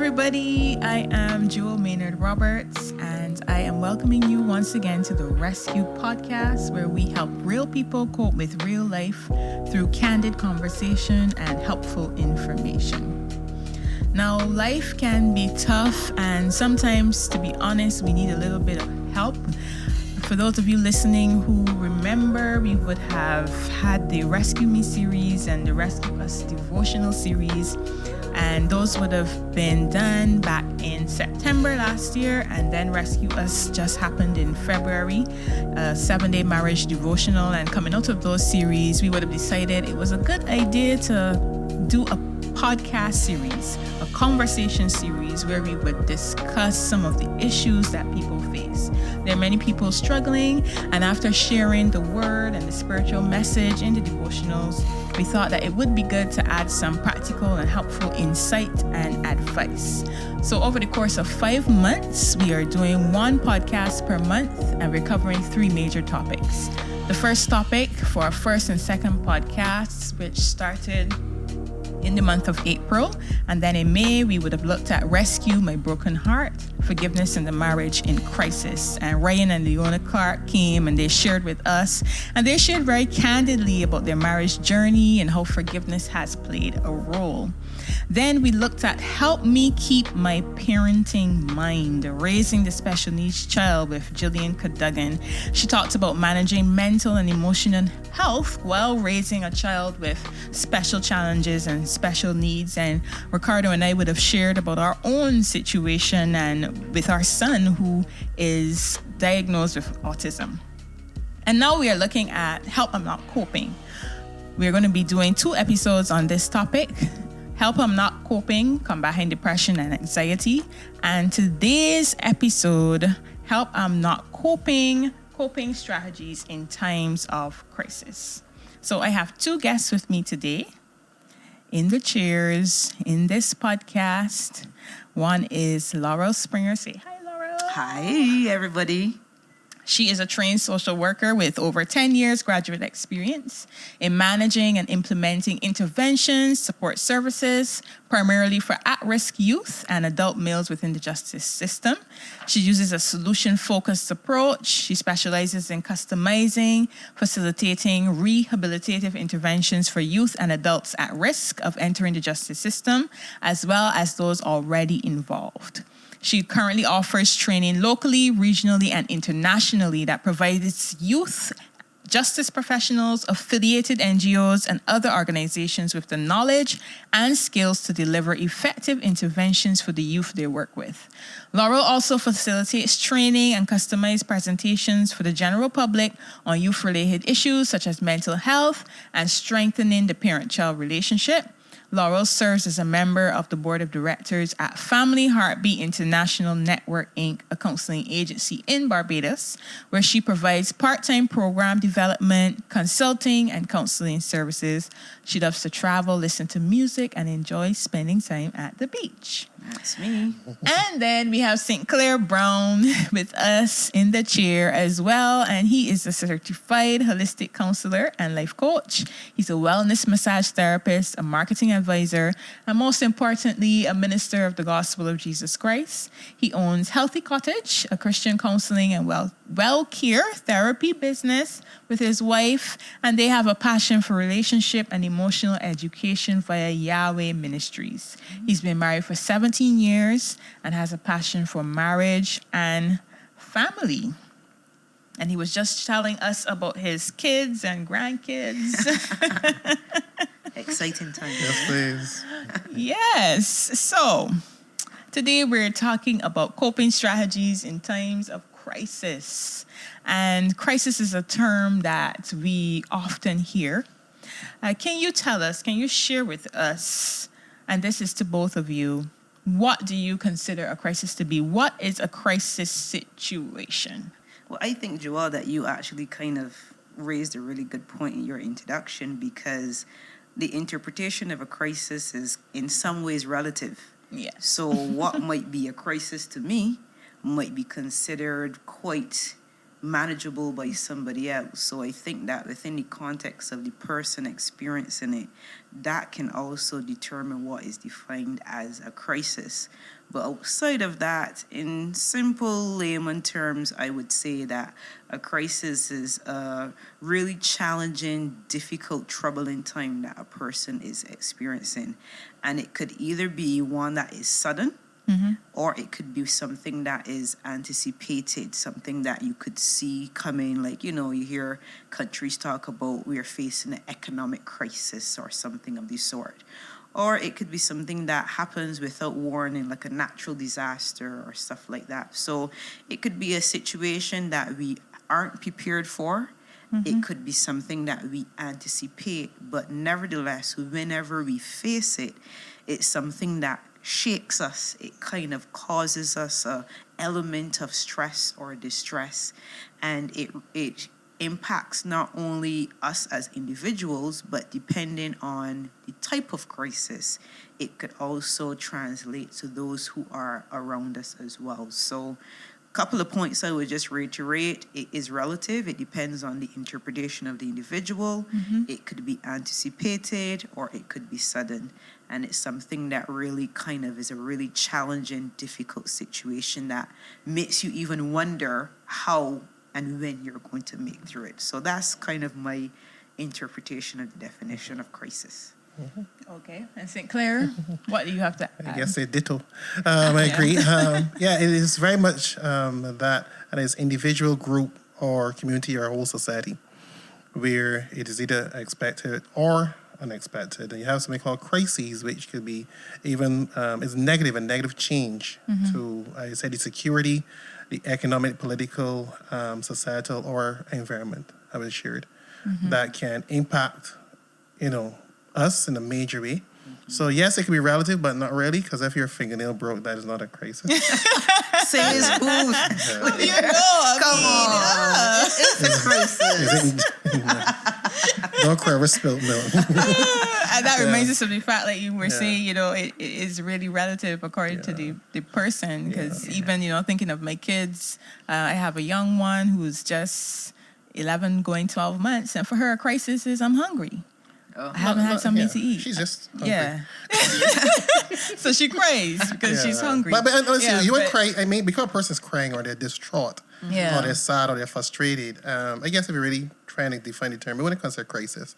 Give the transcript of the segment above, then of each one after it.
everybody. I am Jewel Maynard-Roberts, and I am welcoming you once again to the Rescue Podcast, where we help real people cope with real life through candid conversation and helpful information. Now, life can be tough, and sometimes, to be honest, we need a little bit of help. For those of you listening who remember, we would have had the Rescue Me series and the Rescue Us devotional series, and those would have been done back in September last year, and then Rescue Us just happened in February, a 7-day marriage devotional. And coming out of those series, we would have decided it was a good idea to do a podcast series, a conversation series where we would discuss some of the issues that people face. There are many people struggling, and after sharing the word and the spiritual message in the devotionals, we thought that it would be good to add some practical and helpful insight and advice. So over the course of 5 months, we are doing one podcast per month, and we're covering 3 major topics. The first topic for our first and second podcasts, which started in the month of April, and then in May we would have looked at Rescue My Broken Heart, Forgiveness in the Marriage in Crisis. And Ryan and Leona Clark came and they shared with us, and they shared very candidly about their marriage journey and how forgiveness has played a role. Then we looked at Help Me Keep My Parenting Mind, Raising the Special Needs Child with Jillian Cadogan. She talked about managing mental and emotional health while raising a child with special challenges and special needs. And Ricardo and I would have shared about our own situation and with our son who is diagnosed with autism. And now we are looking at Help I'm Not Coping. We're going to be doing 2 episodes on this topic. Help I'm Not Coping, Combating Depression and Anxiety. And today's episode, Help I'm Not Coping, Coping Strategies in Times of Crisis. So I have 2 guests with me today in the chairs in this podcast. One is Laurel Springer. Say hi, Laurel. Hi, everybody. She is a trained social worker with over 10 years graduate experience in managing and implementing interventions, support services, primarily for at-risk youth and adult males within the justice system. She uses a solution-focused approach. She specializes in customizing, facilitating rehabilitative interventions for youth and adults at risk of entering the justice system, as well as those already involved. She currently offers training locally, regionally, and internationally that provides youth justice professionals, affiliated NGOs, and other organizations with the knowledge and skills to deliver effective interventions for the youth they work with. Laurel also facilitates training and customized presentations for the general public on youth-related issues such as mental health and strengthening the parent-child relationship. Laurel serves as a member of the board of directors at Family Heartbeat International Network, Inc., a counseling agency in Barbados, where she provides part-time program development, consulting, and counseling services. She loves to travel, listen to music, and enjoys spending time at the beach. That's me. And then we have Clair Browne with us in the chair as well. And he is a certified holistic counselor and life coach. He's a wellness massage therapist, a marketing advisor, and most importantly, a minister of the gospel of Jesus Christ. He owns Healthy Cottage, a Christian counseling and well-care therapy business with his wife. And they have a passion for relationship and emotional education via Yahweh Ministries. He's been married for 17 years and has a passion for marriage and family. And he was just telling us about his kids and grandkids. Exciting time. Yes, please. Yes. So today we're talking about coping strategies in times of crisis. And crisis is a term that we often hear. Can you share with us, and this is to both of you, what do you consider a crisis to be? What is a crisis situation? Well, I think, Joelle, that you actually kind of raised a really good point in your introduction, because the interpretation of a crisis is in some ways relative. Yes. So what might be a crisis to me might be considered quite manageable by somebody else. So I think that within the context of the person experiencing it, that can also determine what is defined as a crisis. But outside of that, in simple layman terms, I would say that a crisis is a really challenging, difficult, troubling time that a person is experiencing. And it could either be one that is sudden, or it could be something that is anticipated, something that you could see coming. Like, you hear countries talk about we are facing an economic crisis or something of the sort. Or it could be something that happens without warning, like a natural disaster or stuff like that. So it could be a situation that we aren't prepared for. It could be something that we anticipate, but nevertheless, whenever we face it, it's something that shakes us. It kind of causes us a element of stress or distress, and it impacts not only us as individuals, but depending on the type of crisis, it could also translate to those who are around us as well. So couple of points I would just reiterate. It is relative. It depends on the interpretation of the individual. It could be anticipated or it could be sudden. And it's something that really kind of is a really challenging, difficult situation that makes you even wonder how and when you're going to make through it. So that's kind of my interpretation of the definition of crisis. Okay. And St. Clair, what do you have to add? I guess a ditto. I agree. It is very much that it is individual, group, or community or whole society where it is either expected or unexpected. And you have something called crises, which could be even is negative, a negative change to, I said, the security, the economic, political, societal, or environment, I was assured, that can impact, us in a major way. So yes, it can be relative, but not really, because if your fingernail broke, that is not a crisis. Say it's booth. Come on. It's a crisis. Don't cry over spilt milk. And that reminds us of the fact that you were saying, it is really relative according to the person. Because even, thinking of my kids, I have a young one who's just 11 going 12 months. And for her, a crisis is I'm hungry. I haven't had something to eat. She's just hungry. Yeah. So she cries because she's hungry. But honestly, you would cry. I mean, because a person's crying or they're distraught, or they're sad or they're frustrated. I guess if you're really trying to define the term, we wouldn't consider crisis.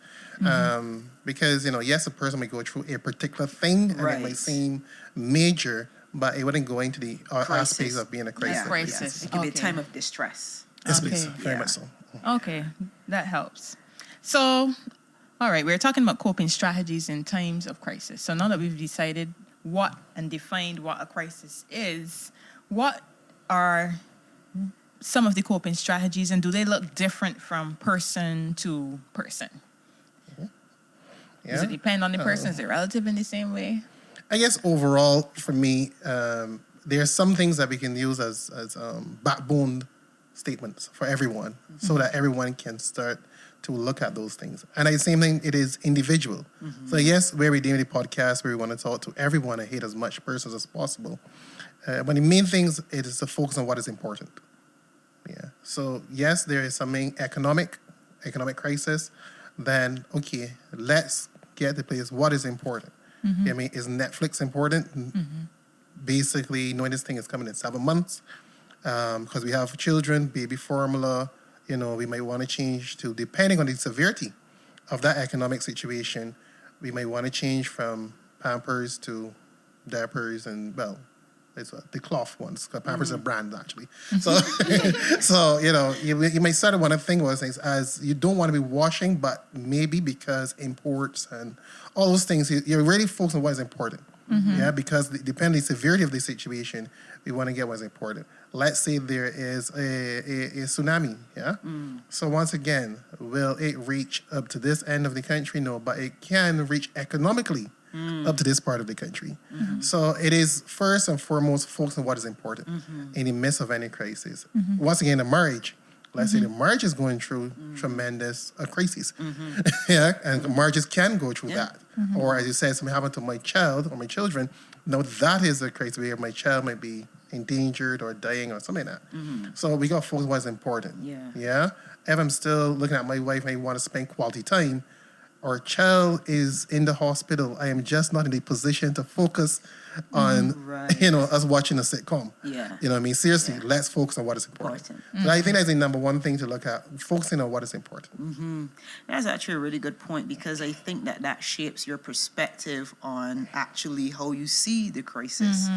Because, yes, a person might go through a particular thing and it might seem major, but it wouldn't go into the aspects of being a crisis. Yeah. Crisis. Yes. It could be a time of distress. Yes, please. Very much so. Okay, that helps. So, all right, we're talking about coping strategies in times of crisis. So now that we've decided what and defined what a crisis is, what are some of the coping strategies, and do they look different from person to person? Does it depend on the person? Is it relative in the same way? I guess overall, for me, there are some things that we can use as backbone statements for everyone, so that everyone can start to look at those things. And the same thing, it is individual. So yes, where we're doing the podcast, where we want to talk to everyone and hit as much persons as possible. But the main things, it is to focus on what is important. Yeah. So yes, there is something economic crisis. Then, okay, let's get to place what is important. I mean, is Netflix important? Basically, knowing this thing is coming in 7 months, because we have children, baby formula, we might want to change to, depending on the severity of that economic situation, we might want to change from Pampers to diapers and, it's the cloth ones, because Pampers are brands, actually. So, you might start to want to think about things as you don't want to be washing, but maybe because imports and all those things, you're really focused on what is important. Because depending on the severity of the situation, we want to get what's important. Let's say there is a tsunami, So once again, will it reach up to this end of the country? No, but it can reach economically up to this part of the country. So it is first and foremost focused on what is important in the midst of any crisis. Once again, a marriage. Let's say the marriage is going through tremendous crises. And marriages can go through that. Or as you said, something happened to my child or my children, Now that is a case where my child might be endangered or dying or something like that. So we got to focus on what's important. Yeah. If I'm still looking at my wife and I want to spend quality time, our child is in the hospital, I am just not in a position to focus on, us watching a sitcom. Yeah. You know what I mean? Seriously, let's focus on what is important. So I think that's the number one thing to look at, focusing on what is important. That's actually a really good point, because I think that shapes your perspective on actually how you see the crisis,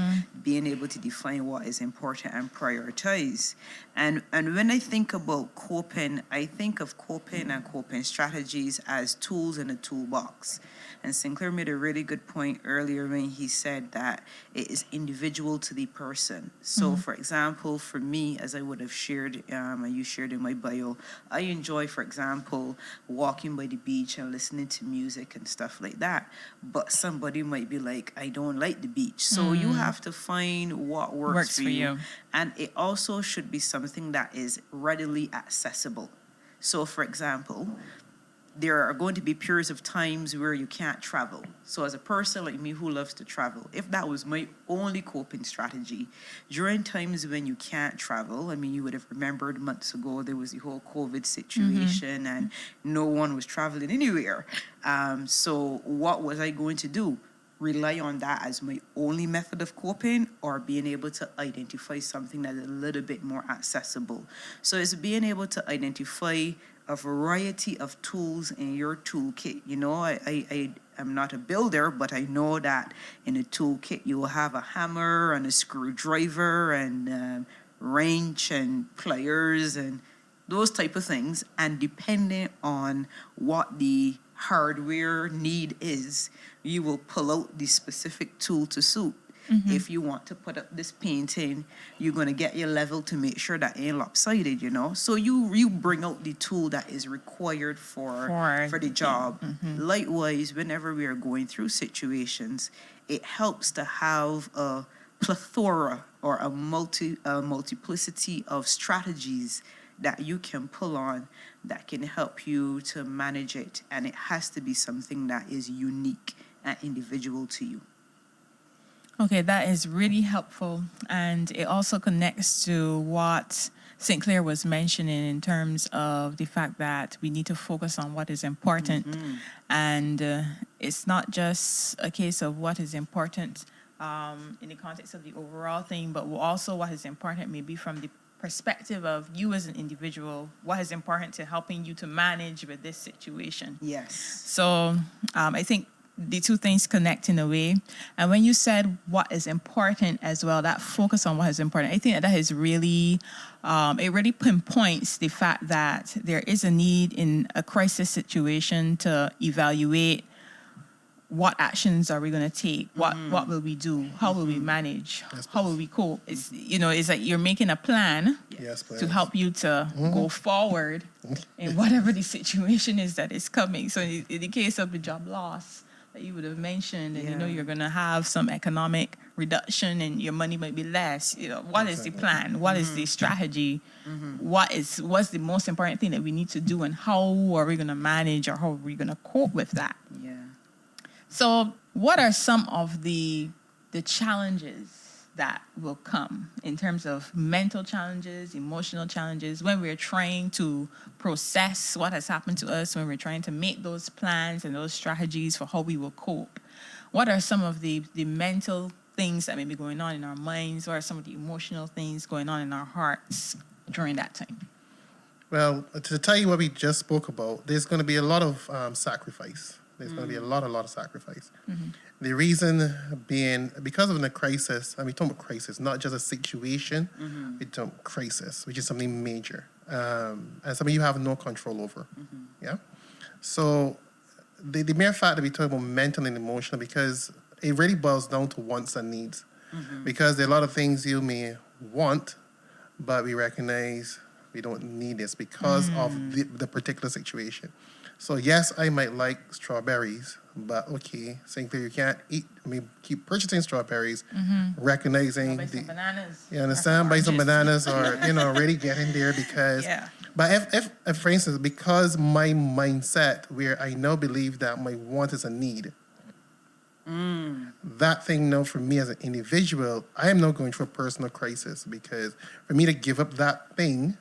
being able to define what is important and prioritize. And when I think about coping, I think of coping and coping strategies as tools in a toolbox. And Sinclair made a really good point earlier when he said that it is individual to the person. So, for example, for me, as I would have shared, and you shared in my bio, I enjoy, for example, walking by the beach and listening to music and stuff like that. But somebody might be like, I don't like the beach. So you have to find what works for you. And it also should be something that is readily accessible. So, for example, there are going to be periods of times where you can't travel. So as a person like me who loves to travel, if that was my only coping strategy, during times when you can't travel, I mean, you would have remembered months ago there was the whole COVID situation and no one was traveling anywhere. So what was I going to do? Rely on that as my only method of coping, or being able to identify something that is a little bit more accessible? So it's being able to identify a variety of tools in your toolkit. You know, I am not a builder, but I know that in a toolkit you will have a hammer and a screwdriver and wrench and pliers and those type of things. And depending on what the hardware need is, you will pull out the specific tool to suit. If you want to put up this painting, you're going to get your level to make sure that it ain't lopsided, you know. So you bring out the tool that is required for the job. Likewise, whenever we are going through situations, it helps to have a plethora or a multiplicity of strategies that you can pull on that can help you to manage it. And it has to be something that is unique and individual to you. Okay, that is really helpful. And it also connects to what Sinclair was mentioning in terms of the fact that we need to focus on what is important. And it's not just a case of what is important in the context of the overall thing, but also what is important maybe from the perspective of you as an individual, what is important to helping you to manage with this situation. Yes. So I think the two things connect in a way. And when you said what is important as well, that focus on what is important, I think that is really, it really pinpoints the fact that there is a need in a crisis situation to evaluate what actions are we going to take, what will we do, how will we manage, how will we cope. It's, it's like you're making a plan to help you to go forward in whatever the situation is that is coming. So in the case of the job loss that you would have mentioned, and you're going to have some economic reduction and your money might be less. What is the plan? What is the strategy? What's the most important thing that we need to do, and how are we going to manage, or how are we going to cope with that? So what are some of the challenges that will come in terms of mental challenges, emotional challenges, when we're trying to process what has happened to us, when we're trying to make those plans and those strategies for how we will cope? What are some of the mental things that may be going on in our minds? What are some of the emotional things going on in our hearts during that time? Well, to tell you what we just spoke about, there's going to be a lot of sacrifice. There's going to be a lot of sacrifice. The reason being, because of the crisis, and we talk about crisis, not just a situation, we talk about crisis, which is something major, and something you have no control over. Yeah. So the mere fact that we talk about mental and emotional, because it really boils down to wants and needs. Because there are a lot of things you may want, but we recognize we don't need this because of the particular situation. So yes, I might like strawberries, but okay, Sinclair, you can't eat. I mean, keep purchasing strawberries, recognizing buy some bananas. You understand? Buy some bananas, or really get in there because. But if, for instance, because my mindset where I now believe that my want is a need, That thing now for me as an individual, I am now going through a personal crisis because for me to give up that thing,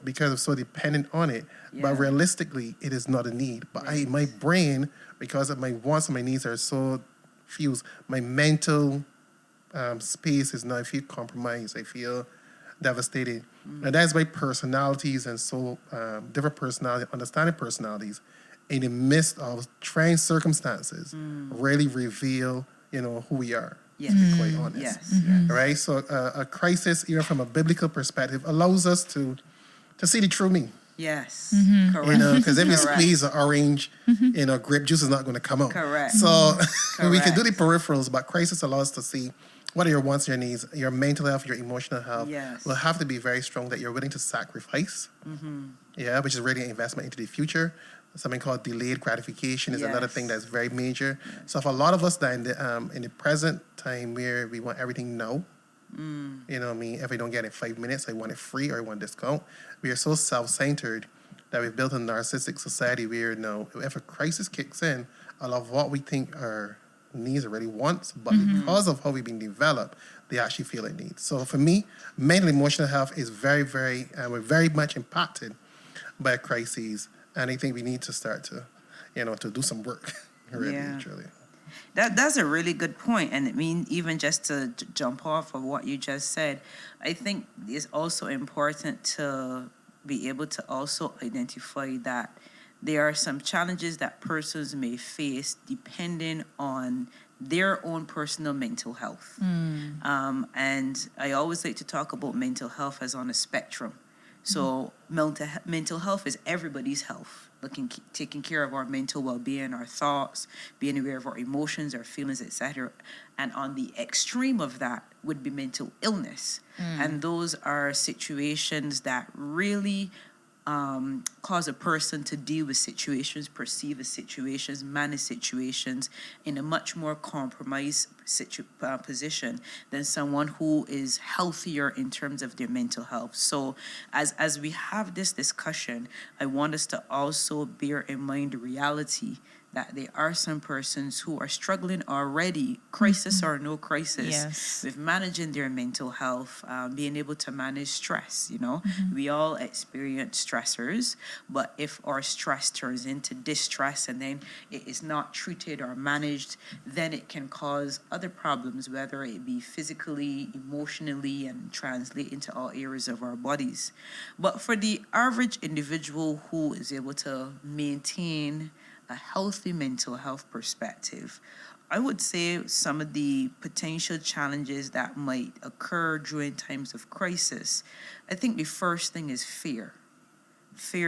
because I'm so dependent on it. Yeah. But realistically, it is not a need. But my brain, because of my wants and my needs are so fused, my mental space is now, I feel compromised. I feel devastated. And that's why personalities and so different personalities, understanding personalities in the midst of trying circumstances really reveal, who we are. Yes. To be quite honest. Yes. Right? So a crisis, even from a biblical perspective, allows us to see the true me. Yes. Correct. Because if you Correct. squeeze an orange, grape juice is not going to come out. Correct. So we can do the Correct. peripherals, but crisis allows us to see what are your wants, your needs, your mental health, your emotional health. Yes. Will have to be very strong that you're willing to sacrifice. Which is really an investment into the future. Something called delayed gratification is another Yes. thing that's very major. So for a lot of us that in the present time where we want everything now, you know what I mean? If I don't get it in 5 minutes, I want it free or I want discount. We are so self-centered that we've built a narcissistic society where if a crisis kicks in, a lot of what we think are needs are really wants, but because of how we've been developed, they actually feel like needs. So for me, mental emotional health is very, very, we're very much impacted by crises. And I think we need to start to, to do some work, really, truly. That's a really good point. And I mean, even just to jump off of what you just said, I think it's also important to be able to also identify that there are some challenges that persons may face depending on their own personal mental health. And I always like to talk about mental health as on a spectrum. So mental health is everybody's health, taking care of our mental well-being, our thoughts, being aware of our emotions, our feelings, etc. And on the extreme of that would be mental illness. And those are situations that really cause a person to deal with situations, perceive situations, manage situations in a much more compromised position than someone who is healthier in terms of their mental health. So as we have this discussion, I want us to also bear in mind the reality that there are some persons who are struggling already, crisis or no crisis, with managing their mental health, being able to manage stress. We all experience stressors, but if our stress turns into distress and then it is not treated or managed, then it can cause other problems, whether it be physically, emotionally, and translate into all areas of our bodies. But for the average individual who is able to maintain a healthy mental health perspective, I would say some of the potential challenges that might occur during times of crisis, I think the first thing is fear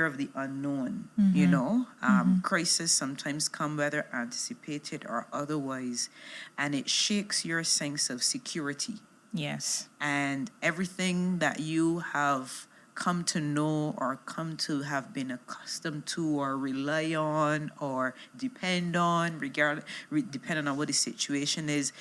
of the unknown. Crisis sometimes come whether anticipated or otherwise, and it shakes your sense of security. Yes. And everything that you have come to know or come to have been accustomed to or rely on or depend on, depending on what the situation is,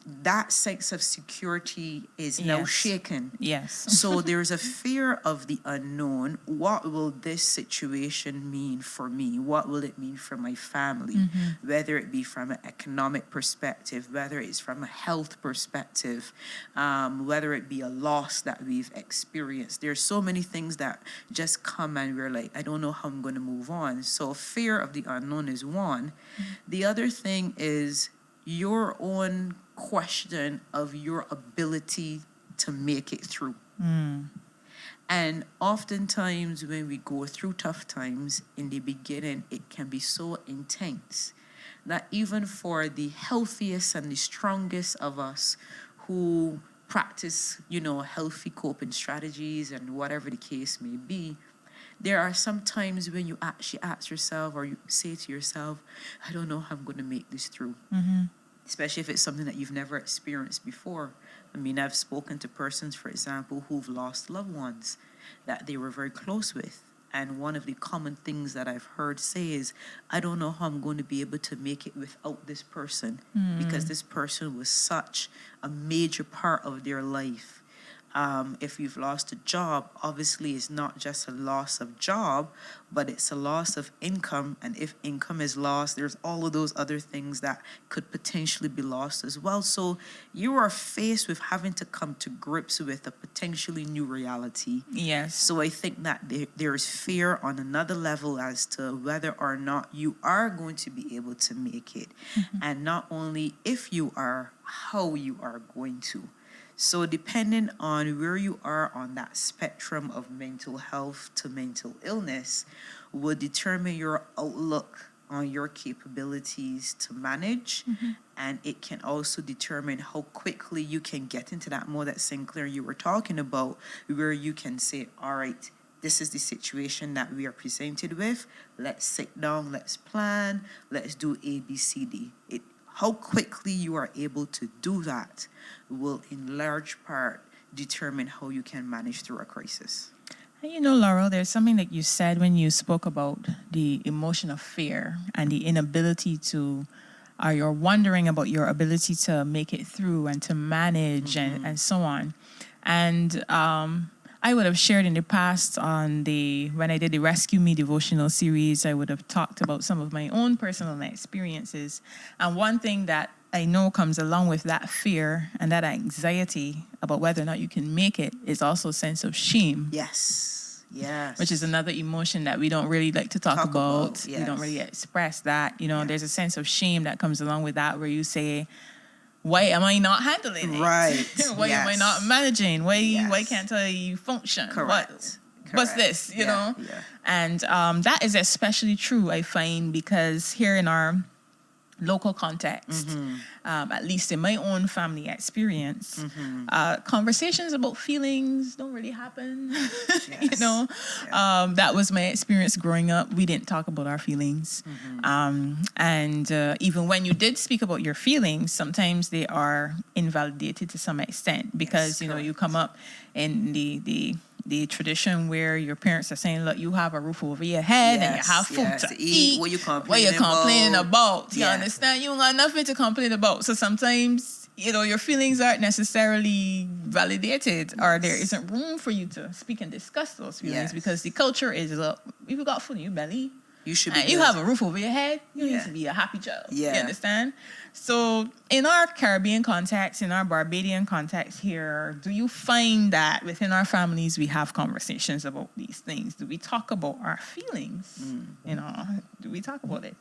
that sense of security is now shaken. Yes. So there's a fear of the unknown. What will this situation mean for me? What will it mean for my family? Whether it be from an economic perspective, whether it's from a health perspective, whether it be a loss that we've experienced. There's so many things that just come and we're like, I don't know how I'm going to move on. So fear of the unknown is one. The other thing is your own question of your ability to make it through. And oftentimes when we go through tough times in the beginning, it can be so intense that even for the healthiest and the strongest of us who practice, healthy coping strategies and whatever the case may be, there are some times when you actually ask yourself or you say to yourself, I don't know how I'm going to make this through. Especially if it's something that you've never experienced before. I mean, I've spoken to persons, for example, who've lost loved ones that they were very close with. And one of the common things that I've heard say is, I don't know how I'm going to be able to make it without this person because this person was such a major part of their life. If you've lost a job, obviously it's not just a loss of job, but it's a loss of income. And if income is lost, there's all of those other things that could potentially be lost as well. So you are faced with having to come to grips with a potentially new reality. Yes. So I think that there is fear on another level as to whether or not you are going to be able to make it. And not only if you are, how you are going to. So depending on where you are on that spectrum of mental health to mental illness will determine your outlook on your capabilities to manage. And it can also determine how quickly you can get into that mode that Sinclair you were talking about, where you can say, all right, this is the situation that we are presented with. Let's sit down, let's plan, let's do A, B, C, D. How quickly you are able to do that will in large part determine how you can manage through a crisis. And you know, Laurel, there's something that you said when you spoke about the emotion of fear and the inability to, or you're wondering about your ability to make it through and to manage and so on. And I would have shared in the past when I did the Rescue Me devotional series, I would have talked about some of my own personal experiences. And one thing that I know comes along with that fear and that anxiety about whether or not you can make it is also a sense of shame. Yes. Which is another emotion that we don't really like to talk about. Yes. We don't really express that. You know, there's a sense of shame that comes along with that where you say, why am I not handling it? Right. Why am I not managing? Why can't I function? Correct. What's this? You know? Yeah. And that is especially true, I find, because here in our local context, at least in my own family experience, conversations about feelings don't really happen. You know, that was my experience growing up. We didn't talk about our feelings. And even when you did speak about your feelings, sometimes they are invalidated to some extent because, you know, you come up in the tradition where your parents are saying, look, you have a roof over your head and you have food to eat. What you complaining about? You understand? You don't got nothing to complain about. So sometimes, you know, your feelings aren't necessarily validated or there isn't room for you to speak and discuss those feelings because the culture is, look, if you got food in your belly, you should be you have a roof over your head, you need to be a happy child. You understand? So in our Caribbean context, in our Barbadian context here, do you find that within our families we have conversations about these things? Do we talk about our feelings? You know, do we talk about it?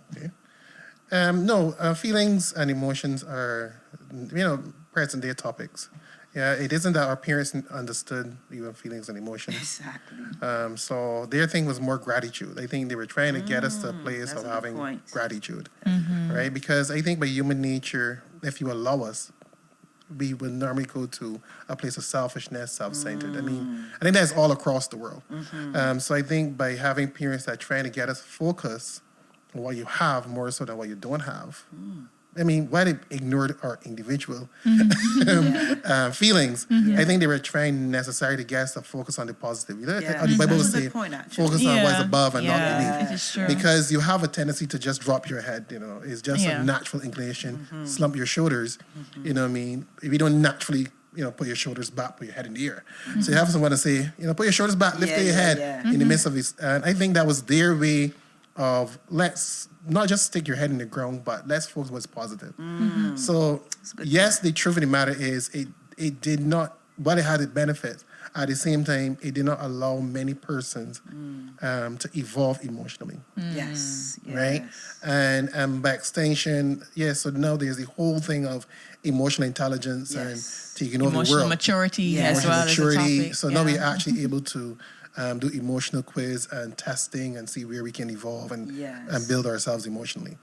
No, feelings and emotions are, you know, present day topics. Yeah, it isn't that our parents understood even feelings and emotions. Exactly. So their thing was more gratitude. I think they were trying to get us to a place of having gratitude, right? Because I think by human nature, if you allow us, we would normally go to a place of selfishness, self-centered. I mean, I think that's all across the world. So I think by having parents that are trying to get us focused on what you have more so than what you don't have, I mean, why they ignored our individual feelings. I think they were trying necessarily to get us to focus on the positive. You know, the Bible will say, focus on what's above and not beneath. It is true. Because you have a tendency to just drop your head, you know. It's just a natural inclination, slump your shoulders, you know what I mean? If you don't naturally, you know, put your shoulders back, put your head in the air. So you have someone to say, you know, put your shoulders back, lift your head in the midst of this. And I think that was their way of let's not just stick your head in the ground, but let's focus what's positive. So yes, the truth of the matter is it did not, but it had its benefits. At the same time, it did not allow many persons to evolve emotionally. Right? And by extension, so now there's the whole thing of emotional intelligence and taking over the world. Emotional maturity as well as a topic. So now we're actually able to do emotional quiz and testing and see where we can evolve and build ourselves emotionally.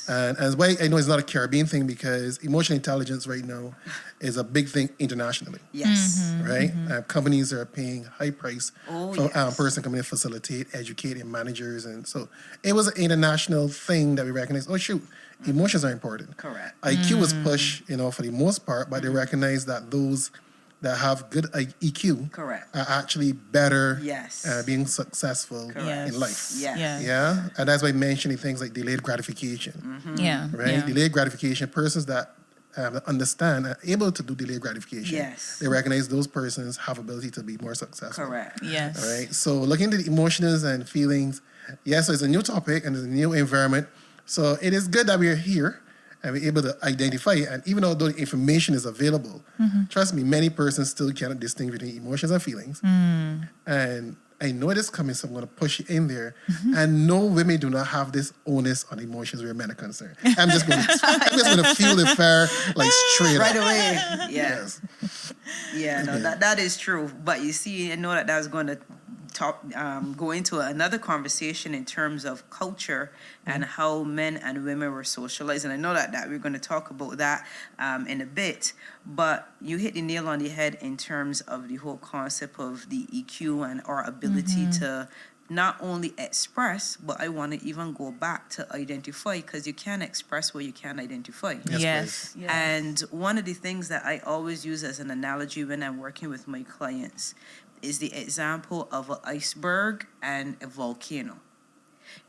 And as well, I know it's not a Caribbean thing because emotional intelligence right now is a big thing internationally. Right? Companies are paying high price for a person coming to facilitate, educate, and managers. And so it was an international thing that we recognized, oh, shoot, emotions are important. Correct. IQ was pushed, you know, for the most part, but they recognize that those that have good EQ are actually better being successful in life. And that's why mentioning things like delayed gratification. Right? Delayed gratification, persons that understand and able to do delayed gratification. Yes. They recognize those persons have ability to be more successful. Correct. Yes. All right. So looking into the emotions and feelings, yes, so it's a new topic and it's a new environment. So it is good that we're here and we're able to identify it. And even although the information is available, trust me, many persons still cannot distinguish between emotions and feelings. And I know it is coming, so I'm going to push it in there. And no, women do not have this onus on emotions where men are concerned. I'm just going to feel the fire like straight Right up. away. Yeah. Yes. Yeah, no, that is true. But you see, I know that was going to go into another conversation in terms of culture and how men and women were socialized. And I know that we're going to talk about that in a bit. But you hit the nail on the head in terms of the whole concept of the EQ and our ability to not only express, but I want to even go back to identify, because you can express what you can identify. Yes. And one of the things that I always use as an analogy when I'm working with my clients is the example of an iceberg and a volcano.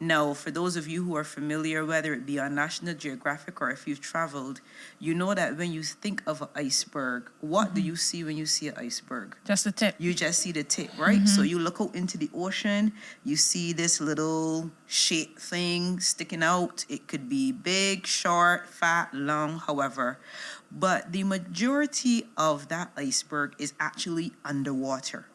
Now, for those of you who are familiar, whether it be on National Geographic or if you've traveled, you know that when you think of an iceberg, what do you see when you see an iceberg? Just the tip. You just see the tip, right? So you look out into the ocean, you see this little shaped thing sticking out. It could be big, short, fat, long, however. But the majority of that iceberg is actually underwater.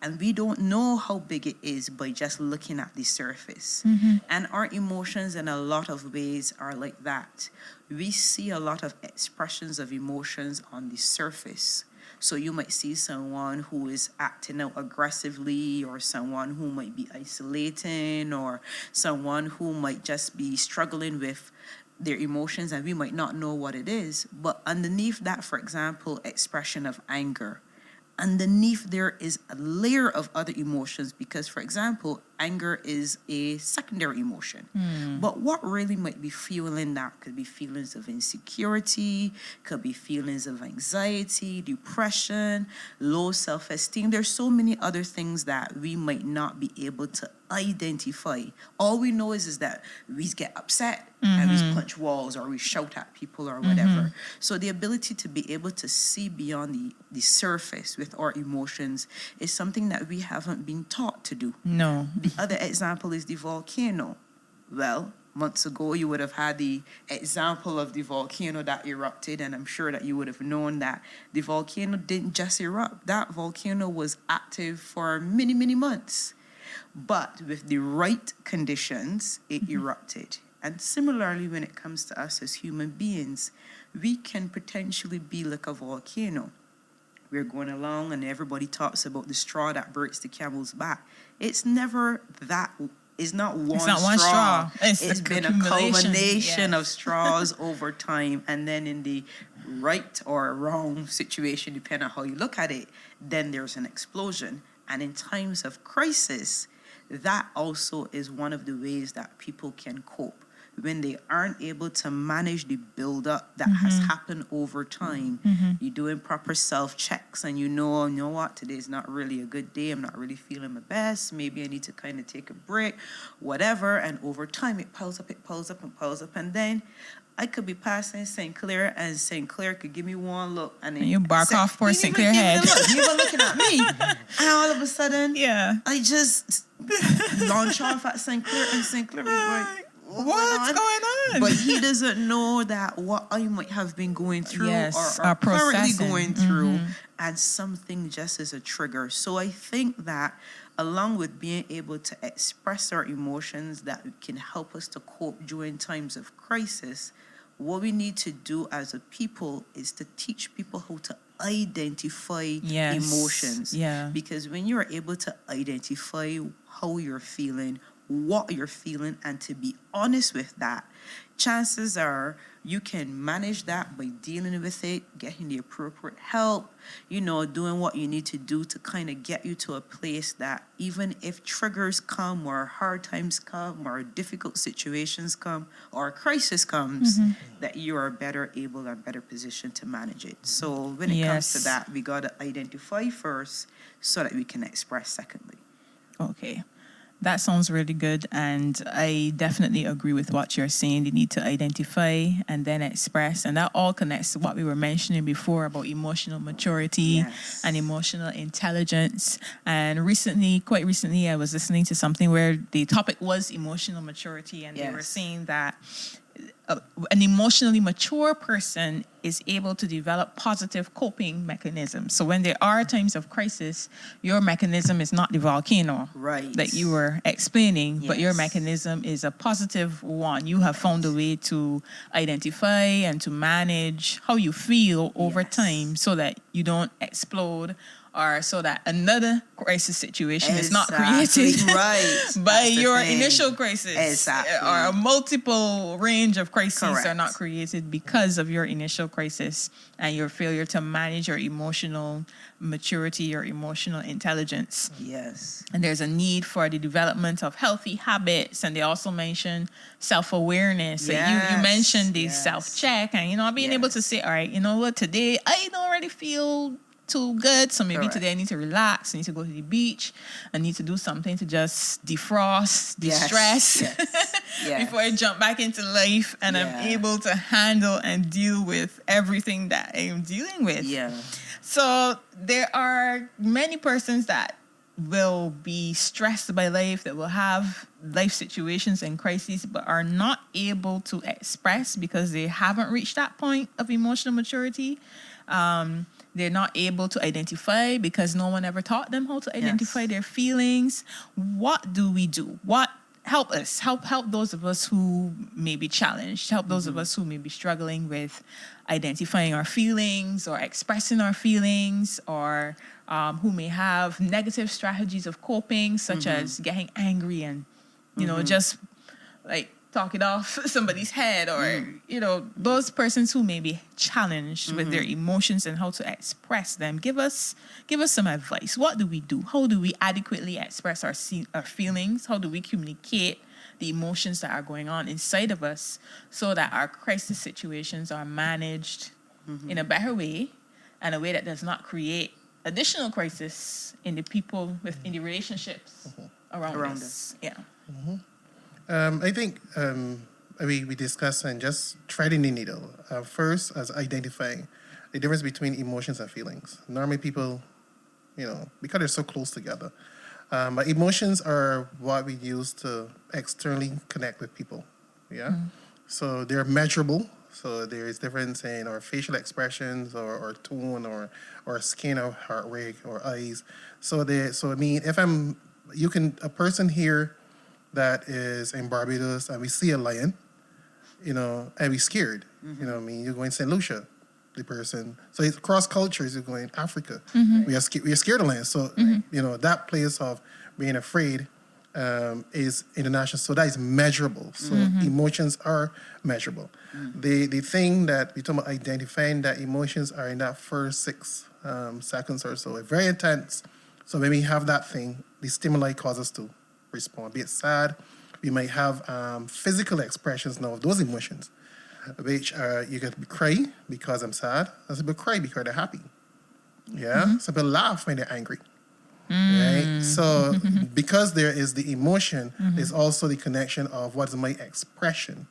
And we don't know how big it is by just looking at the surface. And our emotions in a lot of ways are like that. We see a lot of expressions of emotions on the surface. So you might see someone who is acting out aggressively, or someone who might be isolating, or someone who might just be struggling with their emotions and we might not know what it is. But underneath that, for example, expression of anger, underneath there is a layer of other emotions, because, for example, anger is a secondary emotion. But what really might be fueling that could be feelings of insecurity, could be feelings of anxiety, depression, low self-esteem. There's so many other things that we might not be able to identify. All we know is that we get upset and we punch walls or we shout at people or whatever. So the ability to be able to see beyond the surface with our emotions is something that we haven't been taught to do. No. The other example is the volcano. Well, months ago, you would have had the example of the volcano that erupted, and I'm sure that you would have known that the volcano didn't just erupt. That volcano was active for many, many months. But with the right conditions, it erupted. And similarly, when it comes to us as human beings, we can potentially be like a volcano. We're going along and everybody talks about the straw that breaks the camel's back. It's never that. It's not one straw. It's been a culmination of straws over time. And then in the right or wrong situation, depending on how you look at it, then there's an explosion. And in times of crisis, that also is one of the ways that people can cope. When they aren't able to manage the buildup that has happened over time, you're doing proper self-checks and you know what, today's not really a good day. I'm not really feeling my best. Maybe I need to kind of take a break, whatever. And over time, it piles up. And then I could be passing St. Clair and St. Clair could give me one look. And then you bark off poor St. Clair head. You even looking at me. And all of a sudden, I just launch off at St. Clair and St. Clair was like, what's going on? But he doesn't know that what I might have been going through or currently processing. going through, and something just as a trigger. So I think that along with being able to express our emotions that can help us to cope during times of crisis, what we need to do as a people is to teach people how to identify emotions. Because when you're able to identify how you're feeling, what you're feeling, and to be honest with that, chances are you can manage that by dealing with it, getting the appropriate help, doing what you need to do to kind of get you to a place that even if triggers come or hard times come or difficult situations come or a crisis comes, that you are better able and better positioned to manage it. So when it comes to that, we got to identify first so that we can express secondly. Okay. That sounds really good. And I definitely agree with what you're saying. They need to identify and then express. And that all connects to what we were mentioning before about emotional maturity and emotional intelligence. And quite recently, I was listening to something where the topic was emotional maturity. And they were saying that an emotionally mature person is able to develop positive coping mechanisms. So when there are times of crisis, your mechanism is not the volcano that you were explaining, but your mechanism is a positive one. You have found a way to identify and to manage how you feel over time so that you don't explode, or so that another crisis situation is not created by your initial crisis. Or a multiple range of crises are not created because of your initial crisis and your failure to manage your emotional maturity, your emotional intelligence. Yes. And there's a need for the development of healthy habits. And they also mention self-awareness. So you mentioned the self-check and, being able to say, all right, you know what, today I don't really feel too good, so maybe today I need to relax, I need to go to the beach, I need to do something to just defrost, distress before I jump back into life and I'm able to handle and deal with everything that I'm dealing with. So there are many persons that will be stressed by life, that will have life situations and crises, but are not able to express because they haven't reached that point of emotional maturity. They're not able to identify because no one ever taught them how to identify their feelings. What do we do? Help us. Help those of us who may be challenged. Help those of us who may be struggling with identifying our feelings or expressing our feelings, or who may have negative strategies of coping, such as getting angry and, just like talk it off somebody's head, or those persons who may be challenged with their emotions and how to express them. Give us some advice. What do we do? How do we adequately express our feelings? How do we communicate the emotions that are going on inside of us so that our crisis situations are managed in a better way, and a way that does not create additional crisis in the people in the relationships around us? I think we discussed and just threading the needle. First, as identifying the difference between emotions and feelings. Normally people, because they're so close together. But emotions are what we use to externally connect with people. So they're measurable. So there is difference in our facial expressions or tone or skin or heart rate or eyes. If a person here that is in Barbados and we see a lion, and we're scared. You're going St. Lucia, the person. So it's across cultures, you're going Africa. We are scared of lions. So, that place of being afraid is international. So that is measurable. So emotions are measurable. The thing that we talk about identifying that emotions are in that first 6 seconds or so, very intense. So when we have that thing, the stimuli cause us to respond. Be it sad, we might have physical expressions now of those emotions, which you get to cry because I'm sad. Some people cry because they're happy. Some people laugh when they're angry. Right? So because there is the emotion, there's also the connection of what is my expression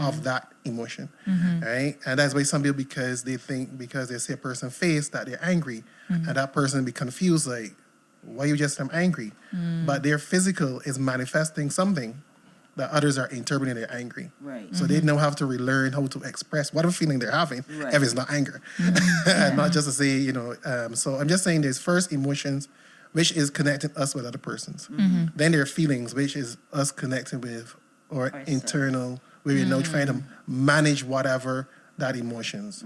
of that emotion. Right? And that's why some people, because they see a person's face that they're angry, and that person be confused, like, why you just I'm angry? But their physical is manifesting something that others are interpreting they're angry. So they now have to relearn how to express whatever feeling they're having if it's not anger. And not just to say, so I'm just saying there's first emotions, which is connecting us with other persons. Then there are feelings, which is us connecting with our internal, where we're now trying to manage whatever that emotions.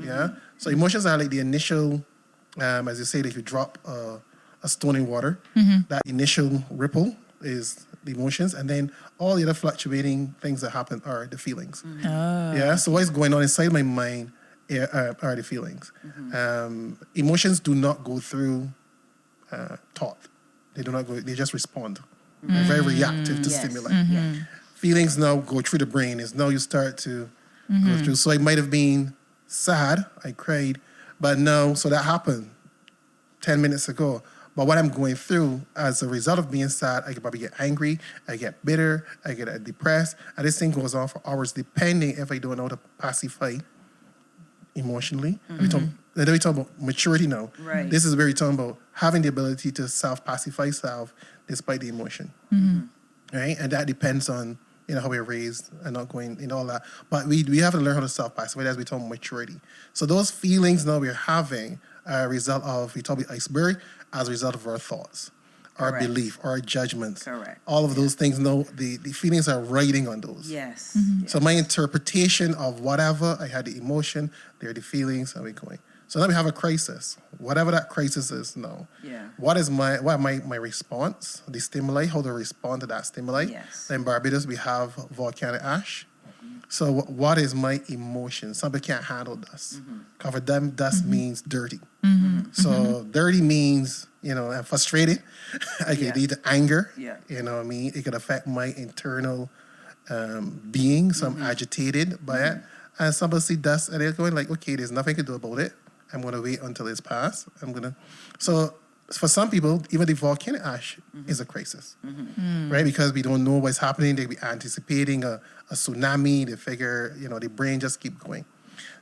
So emotions are like the initial, as you say, if you drop a stone in water, that initial ripple is the emotions, and then all the other fluctuating things that happen are the feelings. So what's going on inside my mind are the feelings. Emotions do not go through thought. They do not go, they just respond. They're very reactive to stimuli. Feelings now go through the brain. Is now you start to go through. So I might have been sad, I cried, but no, so that happened 10 minutes ago. But what I'm going through as a result of being sad, I could probably get angry, I get bitter, I get depressed, and this thing goes on for hours, depending if I don't know how to pacify emotionally. Then we talk about maturity now. Right. This is where we're talking about having the ability to self-pacify self despite the emotion. Right? And that depends on, how we're raised and not going in all that. But we have to learn how to self-pacify as we talk about maturity. So those feelings now we're having are a result of, we talk about iceberg, as a result of our thoughts, our Correct. belief, our judgments. Correct. All of those things, the feelings are riding on those. Yes. So my interpretation of whatever, I had the emotion, there are the feelings, and we're going. So now we have a crisis. Whatever that crisis is now. Yeah. What are my response, the stimuli, how to respond to that stimuli? Yes. In Barbados, we have volcanic ash. So what is my emotion? Some people can't handle dust. Because for them, dust means dirty. So dirty means, I'm frustrated. I can lead to anger. Yeah. You know what I mean? It could affect my internal being. So I'm agitated by it. And some people see dust and they're going like, okay, there's nothing to do about it. I'm going to wait until it's passed. So for some people, even the volcanic ash is a crisis, right? Because we don't know what's happening. They be anticipating a tsunami. They figure, the brain just keep going.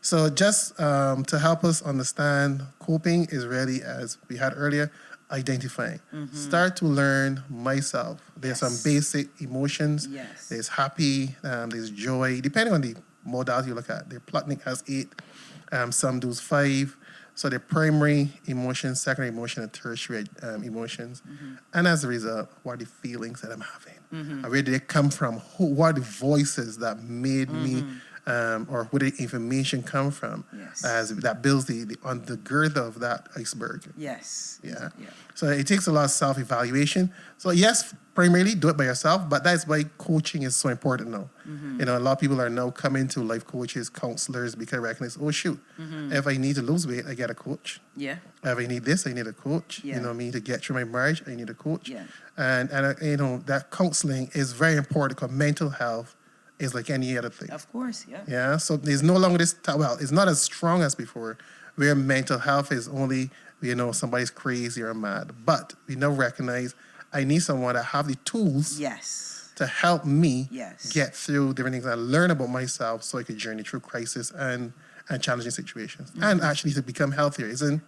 So just to help us understand, coping is really, as we had earlier, identifying. Start to learn myself. There's some basic emotions. Yes. There's happy, there's joy, depending on the modality you look at. The platonic has 8, some do 5. So the primary emotions, secondary emotion, and tertiary emotions. And as a result, what are the feelings that I'm having? Where did they come from? What are the voices that made me, or where did the information come from? Yes. As that builds the undergird of that iceberg. Yes. Yeah. Yeah. So it takes a lot of self-evaluation. So yes, primarily do it by yourself, but that's why coaching is so important now. A lot of people are now coming to life coaches, counselors, because they recognize, oh shoot, if I need to lose weight, I get a coach. Yeah. If I need this, I need a coach. Yeah. You know what I mean? To get through my marriage, I need a coach. Yeah. And that counseling is very important because mental health is like any other thing. Of course. Yeah. Yeah, so there's no longer this, it's not as strong as before, where mental health is only, somebody's crazy or mad. But we now recognize I need someone that have the tools Yes. to help me Yes. get through different things and learn about myself so I could journey through crisis and challenging situations. And actually to become healthier isn't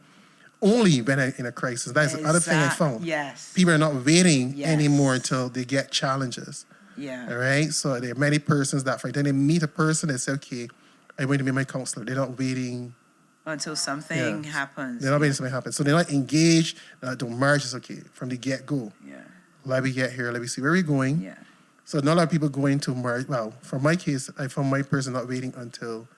only when I'm in a crisis. That's the other thing I found. Yes. People are not waiting Yes. anymore until they get challenges. Yeah. All right. So there are many persons that for then they meet a person and say, okay, I'm going to be my counselor. They're not waiting Until something happens. They're not waiting something happens. So they're not engaged. Don't merge. It's okay from the get-go. Yeah. Let me get here. Let me see where we're going. Yeah. So not a lot of people going to marriage. Well, for my case, I found my person not waiting until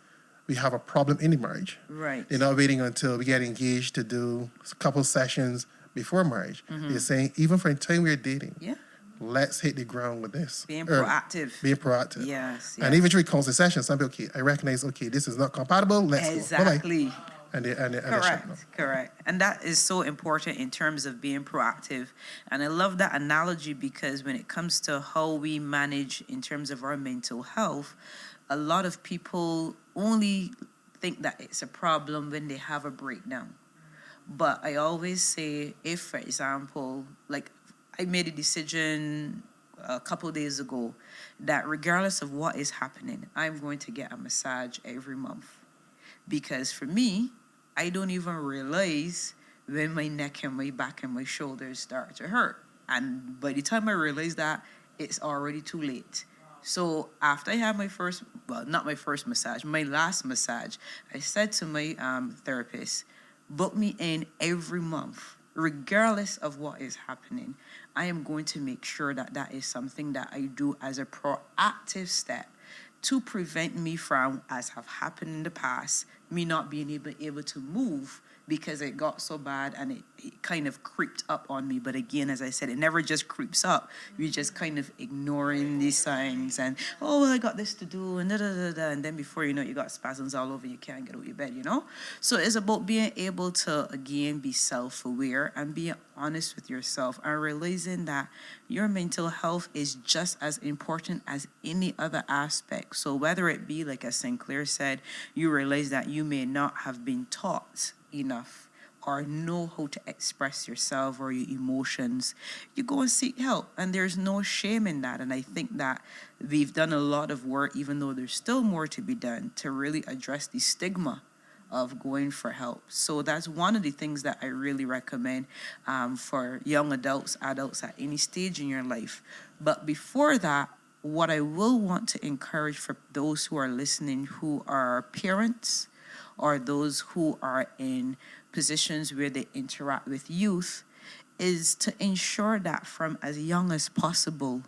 we have a problem in the marriage. Right. They're not waiting until we get engaged to do a couple sessions before marriage. They're saying, even for the time we're dating, Yeah. let's hit the ground with this. Being early. proactive. Being proactive. Yes. And even through counseling sessions, some people, okay, I recognize, okay, this is not compatible. Let's go. Bye-bye. Exactly. And they shut Correct, down. correct. And that is so important in terms of being proactive. And I love that analogy because when it comes to how we manage in terms of our mental health, a lot of people only think that it's a problem when they have a breakdown. But I always say, if, for example, like I made a decision a couple days ago that regardless of what is happening, I'm going to get a massage every month. Because for me, I don't even realize when my neck and my back and my shoulders start to hurt. And by the time I realize that, it's already too late. So after I had my first, well, not my first massage, my last massage, I said to my therapist, book me in every month, regardless of what is happening. I am going to make sure that that is something that I do as a proactive step to prevent me from, as have happened in the past, me not being able to move because it got so bad and it kind of creeped up on me. But again, as I said, it never just creeps up. You're just kind of ignoring these signs and, oh, well, I got this to do and da-da-da-da. And then before you know it, you got spasms all over. You can't get out of your bed, So it's about being able to, again, be self-aware and being honest with yourself and realizing that your mental health is just as important as any other aspect. So whether it be, like as Sinclair said, you realize that you may not have been taught enough or know how to express yourself or your emotions, you go and seek help. And there's no shame in that. And I think that we've done a lot of work, even though there's still more to be done, to really address the stigma of going for help. So that's one of the things that I really recommend for young adults at any stage in your life. But before that, what I will want to encourage for those who are listening who are parents or those who are in positions where they interact with youth is to ensure that from as young as possible,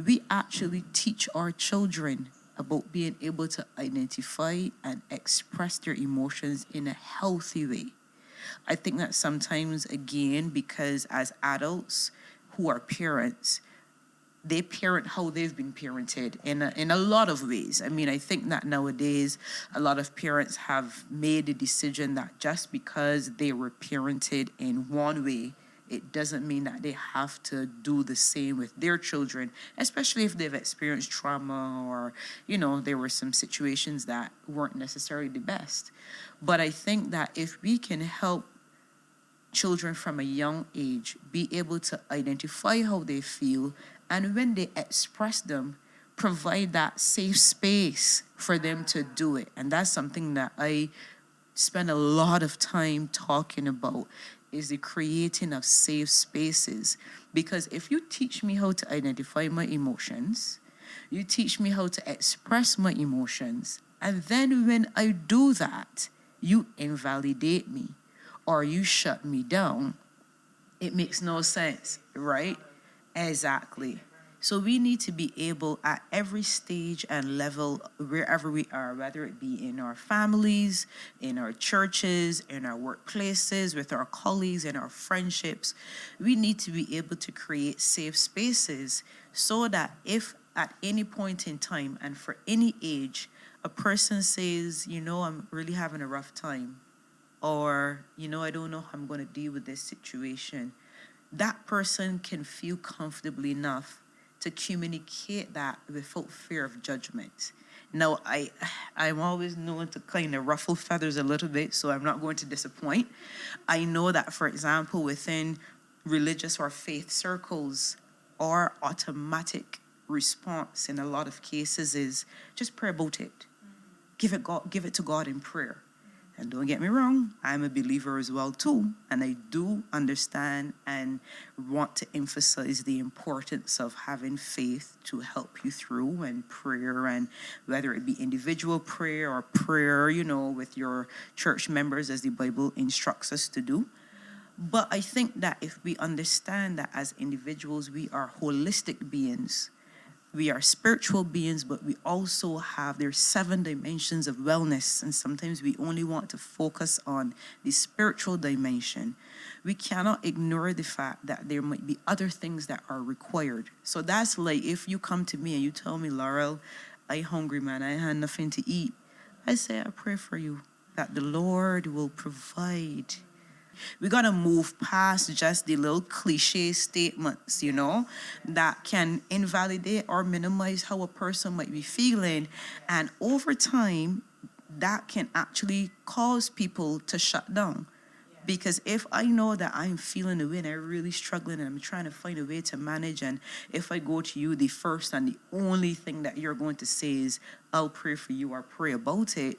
we actually teach our children about being able to identify and express their emotions in a healthy way. I think that sometimes, again, because as adults who are parents, they parent how they've been parented in a lot of ways. I mean, I think that nowadays a lot of parents have made the decision that just because they were parented in one way, it doesn't mean that they have to do the same with their children, especially if they've experienced trauma or, there were some situations that weren't necessarily the best. But I think that if we can help children from a young age be able to identify how they feel, and when they express them, provide that safe space for them to do it. And that's something that I spend a lot of time talking about, is the creating of safe spaces. Because if you teach me how to identify my emotions, you teach me how to express my emotions, and then when I do that, you invalidate me or you shut me down, it makes no sense, right? Exactly. So we need to be able at every stage and level, wherever we are, whether it be in our families, in our churches, in our workplaces, with our colleagues, in our friendships, we need to be able to create safe spaces so that if at any point in time and for any age, a person says, I'm really having a rough time, or, I don't know how I'm going to deal with this situation, that person can feel comfortable enough to communicate that without fear of judgment. Now, I'm always known to kind of ruffle feathers a little bit, so I'm not going to disappoint. I know that, for example, within religious or faith circles, our automatic response in a lot of cases is just pray about it. Give it to God in prayer. And don't get me wrong, I'm a believer as well too, and I do understand and want to emphasize the importance of having faith to help you through, and prayer, and whether it be individual prayer or prayer, with your church members as the Bible instructs us to do. But I think that if we understand that as individuals we are holistic beings, we are spiritual beings, but we also have, there's 7 dimensions of wellness, and sometimes we only want to focus on the spiritual dimension. We cannot ignore the fact that there might be other things that are required. So that's like if you come to me and you tell me, Laurel, I hungry, man, I had nothing to eat. I say, I pray for you that the Lord will provide. We got to move past just the little cliche statements, that can invalidate or minimize how a person might be feeling. And over time, that can actually cause people to shut down. Because if I know that I'm feeling a way and I'm really struggling and I'm trying to find a way to manage, and if I go to you, the first and the only thing that you're going to say is, I'll pray for you or pray about it,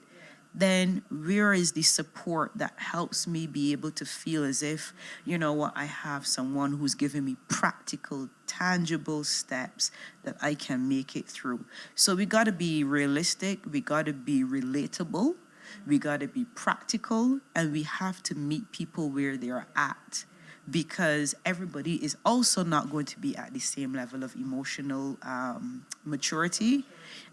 then where is the support that helps me be able to feel as if, I have someone who's giving me practical, tangible steps that I can make it through. So we got to be realistic, we got to be relatable, we got to be practical, and we have to meet people where they're at. Because everybody is also not going to be at the same level of emotional maturity.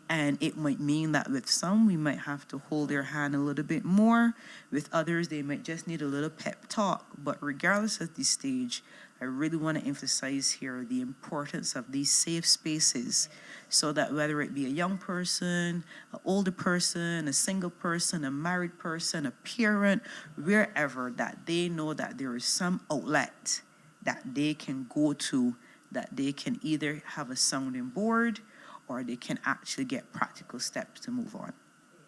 And it might mean that with some, we might have to hold their hand a little bit more. With others, they might just need a little pep talk. But regardless of the stage, I really want to emphasize here the importance of these safe spaces, so that whether it be a young person, an older person, a single person, a married person, a parent, wherever, that they know that there is some outlet that they can go to, that they can either have a sounding board or they can actually get practical steps to move on.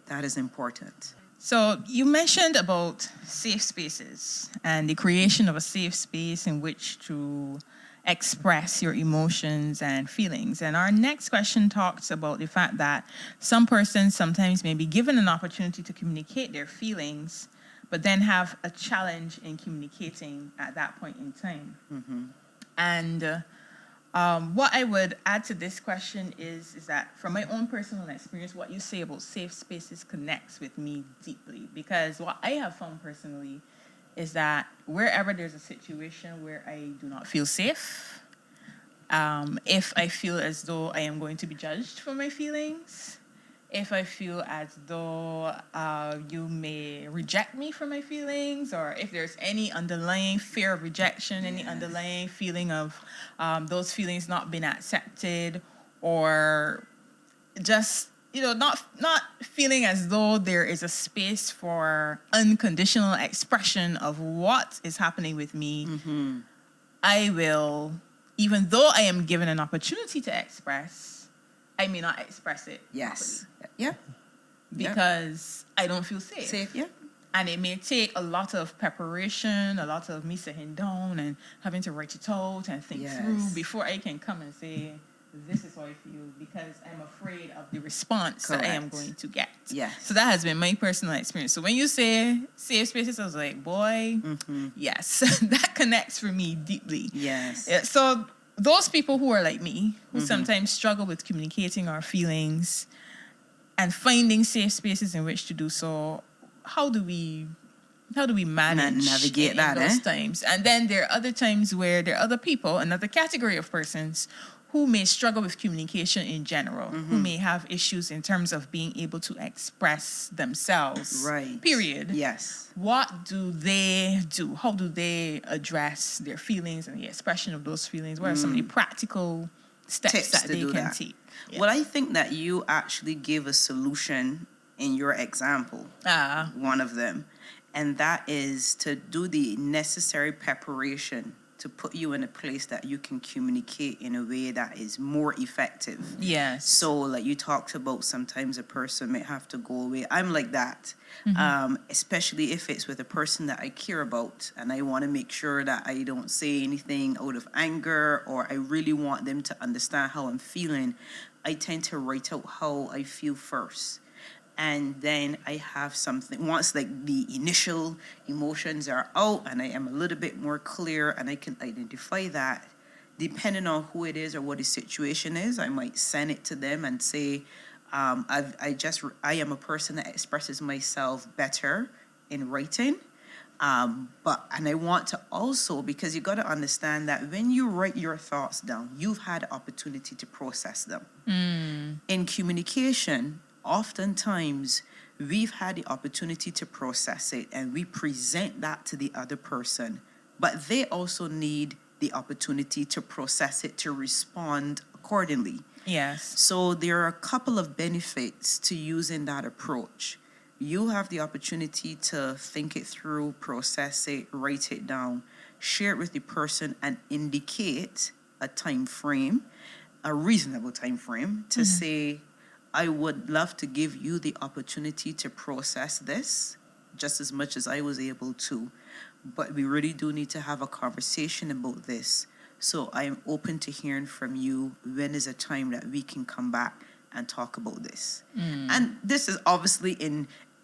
That is important. So you mentioned about safe spaces and the creation of a safe space in which to express your emotions and feelings. And our next question talks about the fact that some persons sometimes may be given an opportunity to communicate their feelings, but then have a challenge in communicating at that point in time. And what I would add to this question is that from my own personal experience, what you say about safe spaces connects with me deeply, because what I have found personally is that wherever there's a situation where I do not feel safe, if I feel as though I am going to be judged for my feelings, if I feel as though you may reject me for my feelings, or if there's any underlying fear of rejection, any underlying feeling of those feelings not being accepted, or just, not feeling as though there is a space for unconditional expression of what is happening with me, I will, even though I am given an opportunity to express, I may not express it properly. Yeah. Because I don't feel safe. Safe, yeah. And it may take a lot of preparation, a lot of me sitting down and having to write it out and think through before I can come and say, this is how I feel, because I'm afraid of the response that I am going to get. Yes. So that has been my personal experience. So when you say safe spaces, I was like, boy, yes, that connects for me deeply. Yes. Yeah, so those people who are like me, who sometimes struggle with communicating our feelings and finding safe spaces in which to do so, how do we manage navigate that those times? And then there are other times where there are other people, another category of persons, who may struggle with communication in general, who may have issues in terms of being able to express themselves. Right. Period. Yes. What do they do? How do they address their feelings and the expression of those feelings? What are some of the practical steps that they can take? Yeah. Well, I think that you actually give a solution in your example, one of them, and that is to do the necessary preparation to put you in a place that you can communicate in a way that is more effective. Yes. So, like you talked about, sometimes a person may have to go away. I'm like that, especially if it's with a person that I care about, and I want to make sure that I don't say anything out of anger, or I really want them to understand how I'm feeling. I tend to write out how I feel first. And then I have something, once like the initial emotions are out and I am a little bit more clear and I can identify that, depending on who it is or what the situation is, I might send it to them and say, I am a person that expresses myself better in writing. And I want to also, because you got to understand that when you write your thoughts down, you've had opportunity to process them. In communication, oftentimes we've had the opportunity to process it and we present that to the other person, but they also need the opportunity to process it, to respond accordingly. Yes. So there are a couple of benefits to using that approach. You have the opportunity to think it through, process it, write it down, share it with the person, and indicate a time frame, a reasonable time frame, to say, I would love to give you the opportunity to process this just as much as I was able to, but we really do need to have a conversation about this. So I am open to hearing from you. When is a time that we can come back and talk about this? And this is obviously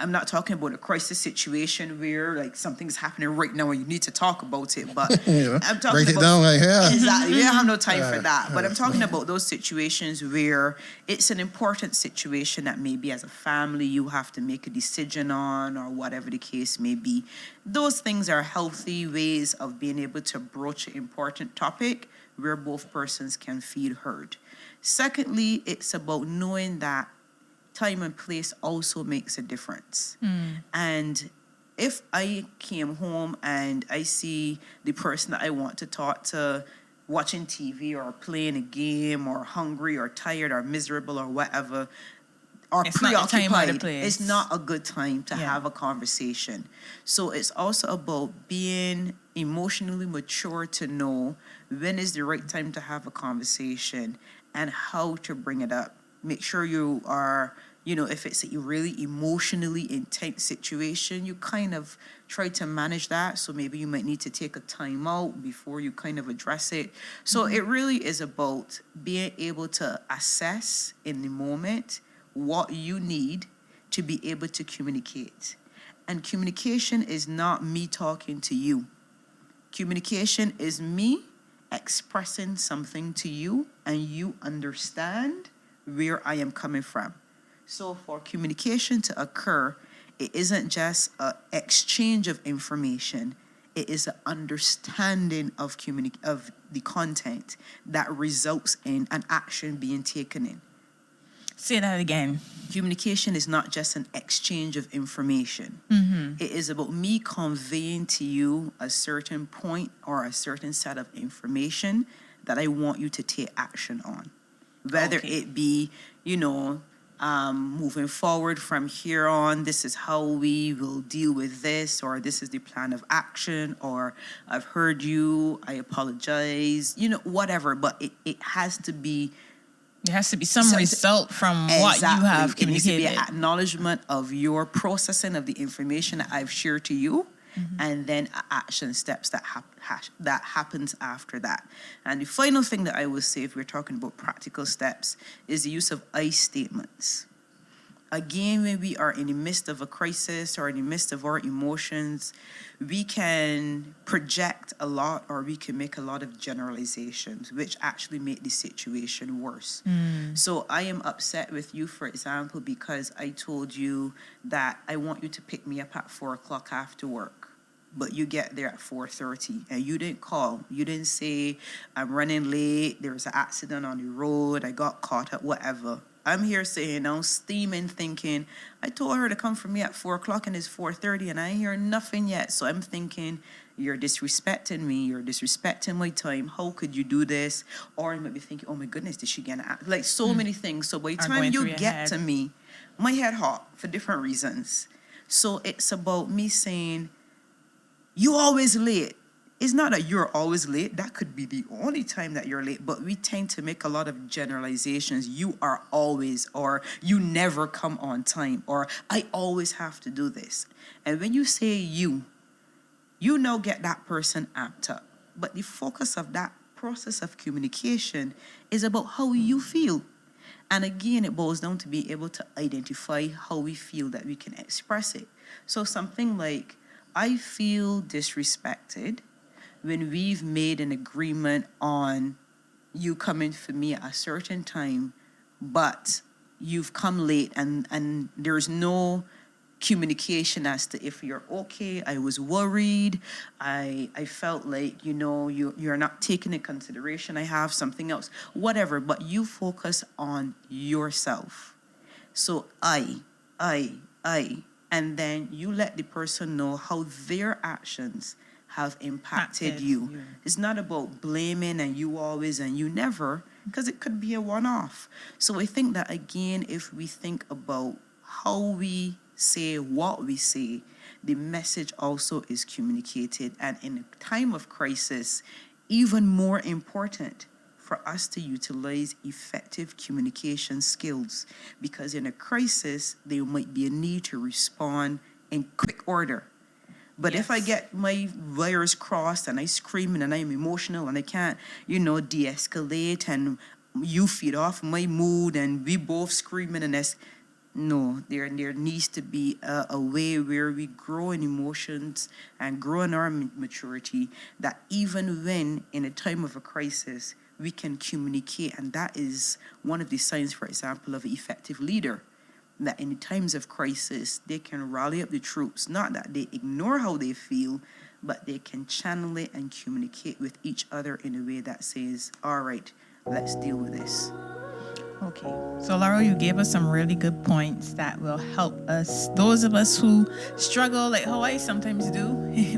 I'm not talking about a crisis situation where like something's happening right now and you need to talk about it, but I'm talking Write it about, down right here. Exactly. We don't have no time for that. But I'm talking about those situations where it's an important situation that maybe as a family you have to make a decision on, or whatever the case may be. Those things are healthy ways of being able to broach an important topic where both persons can feel heard. Secondly, it's about knowing that time and place also makes a difference. And if I came home and I see the person that I want to talk to watching TV or playing a game or hungry or tired or miserable or whatever, or it's preoccupied, not the time or the place. It's not a good time to have a conversation. So it's also about being emotionally mature to know when is the right time to have a conversation and how to bring it up. Make sure you are If it's a really emotionally intense situation, you kind of try to manage that. So maybe you might need to take a time out before you kind of address it. So it really is about being able to assess in the moment what you need to be able to communicate. And communication is not me talking to you. Communication is me expressing something to you and you understand where I am coming from. So for communication to occur, it isn't just an exchange of information. It is an understanding of the content that results in an action being taken in. Say that again. Communication is not just an exchange of information. It is about me conveying to you a certain point or a certain set of information that I want you to take action on. Whether it be, moving forward from here on, this is how we will deal with this, or this is the plan of action, or I've heard you, I apologize, whatever. But it has to be... There has to be some result from what you have communicated. It needs to be an acknowledgement of your processing of the information that I've shared to you, and then action steps that happens after that. And the final thing that I will say, if we're talking about practical steps, is the use of I statements. Again, when we are in the midst of a crisis or in the midst of our emotions, we can project a lot, or we can make a lot of generalizations, which actually make the situation worse. So I am upset with you, for example, because I told you that I want you to pick me up at 4 o'clock after work, but you get there at 4:30 and you didn't call. You didn't say, I'm running late, there was an accident on the road, I got caught up, whatever. I'm here saying, now steaming, thinking, I told her to come for me at 4 o'clock and it's 4:30 and I hear nothing yet. So I'm thinking, you're disrespecting me, you're disrespecting my time. How could you do this? Or you might be thinking, oh my goodness, did she get an act? Like so many things. So by the time you get to me, my head hot for different reasons. So it's about me saying, you always late. It's not that you're always late. That could be the only time that you're late. But we tend to make a lot of generalizations. You are always, or you never come on time, or I always have to do this. And when you say you now get that person amped up. But the focus of that process of communication is about how you feel. And again, it boils down to be able to identify how we feel, that we can express it. So something like, I feel disrespected when we've made an agreement on you coming for me at a certain time, but you've come late and there's no communication as to if you're okay. I was worried. I felt like, you're not taking into consideration. I have something else, whatever, but you focus on yourself. So I, and then you let the person know how their actions have impacted you. Yeah. It's not about blaming and you always and you never, because it could be a one-off. So I think that, again, if we think about how we say what we say, the message also is communicated. And in a time of crisis, even more important for us to utilize effective communication skills, because in a crisis, there might be a need to respond in quick order. But if I get my wires crossed and I scream and I'm emotional and I can't, de-escalate and you feed off my mood and we both screaming and no, there needs to be a way where we grow in emotions and grow in our maturity, that even when in a time of a crisis, we can communicate. And that is one of the signs, for example, of an effective leader. That in times of crisis, they can rally up the troops, not that they ignore how they feel, but they can channel it and communicate with each other in a way that says, all right, let's deal with this. Okay, so Laurel, you gave us some really good points that will help us, those of us who struggle, like how I sometimes do,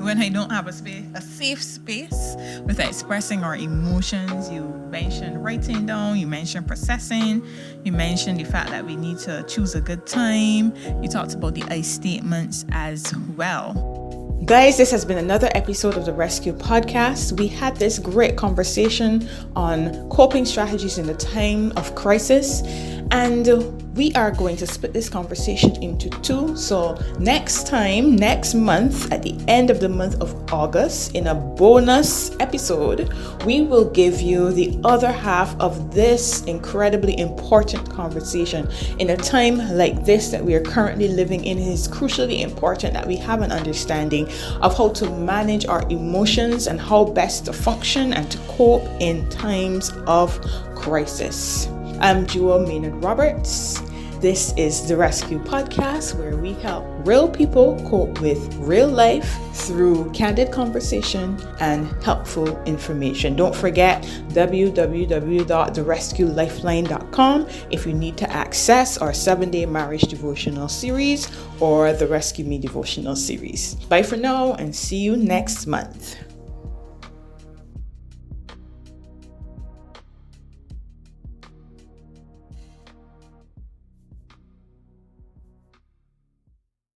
when I don't have a safe space with expressing our emotions. You mentioned writing down, you mentioned processing, you mentioned the fact that we need to choose a good time. You talked about the I statements as well. Guys, this has been another episode of the Rescue Podcast. We had this great conversation on coping strategies in the time of crisis. And we are going to split this conversation into two. So next month, at the end of the month of August, in a bonus episode, we will give you the other half of this incredibly important conversation. In a time like this that we are currently living in, it is crucially important that we have an understanding of how to manage our emotions and how best to function and to cope in times of crisis. I'm Jewel Maynard-Roberts. This is the Rescue Podcast, where we help real people cope with real life through candid conversation and helpful information. Don't forget www.therescuelifeline.com if you need to access our 7-day marriage devotional series or the Rescue Me devotional series. Bye for now and see you next month.